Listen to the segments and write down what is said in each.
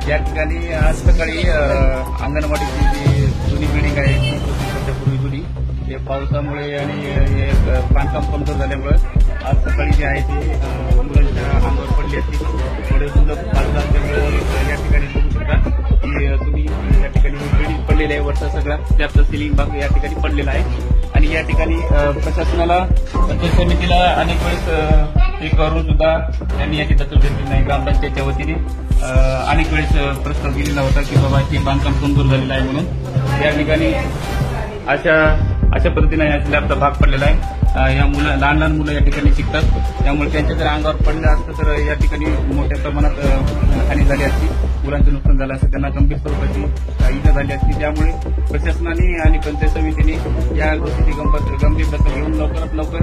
या ठिकाणी आज सकाळी अंगणवाडीची जी जुनी बिल्डिंग आहे वर्षापूर्वी जुनी हे पावसामुळे आणि हे बांधकाम कमजोर झाल्यामुळे आज सकाळी जे आहे ते मुलांच्या अंगावर पडली असती. थोडे मुलं बाजूला असल्यामुळे या ठिकाणी बघू शकता की तुम्ही या ठिकाणी बिल्डिंग पडलेली आहे. वरचा सगळ्यात जास्त सिलिंग भाग या ठिकाणी पडलेला आहे आणि या ठिकाणी प्रशासनाला पंचायत समितीला अनेक वेळेस हे करून सुद्धा त्यांनी याची दखल घेतली नाही. ग्रामपंचायतच्या वतीने अनेक वेळेस प्रस्ताव दिलेला होता की बाबा हे बांधकाम कमजोर झालेलं आहे म्हणून. या ठिकाणी अशा पद्धतीने या स्लॅबचा भाग पडलेला आहे. या लहान लहान मुलं या ठिकाणी शिकतात, त्यामुळे त्यांच्या जर अंगावर पडलं असतं तर या ठिकाणी मोठ्या प्रमाणात हानी झाली असती, मुलांचं नुकसान झालं असतं, त्यांना गंभीर स्वरूपाची इजा झाली असती. त्यामुळे प्रशासनाने आणि पंचायत समितीने या गोष्टीची गंभीर दखल घेऊन लवकरात लवकर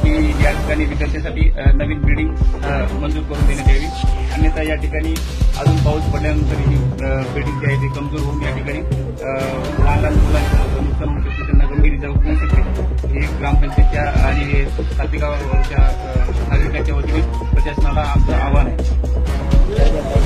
ही या ठिकाणी विकासासाठी नवीन बिल्डिंग मंजूर करून देण्यात यावी. अन्यथा या ठिकाणी अजून पाऊस पडल्यानंतर ही बिल्डिंग जी आहे ती कमजोर होऊन या ठिकाणी लहान लहान मुलांचं नुकसान होऊ शकते, त्यांना गंभीर इजा होऊ शकते. हे ग्रामपंचायतच्या आणि सातेगावच्या नागरिकांच्या वतीने प्रशासनाला आमचं आव्हान आहे.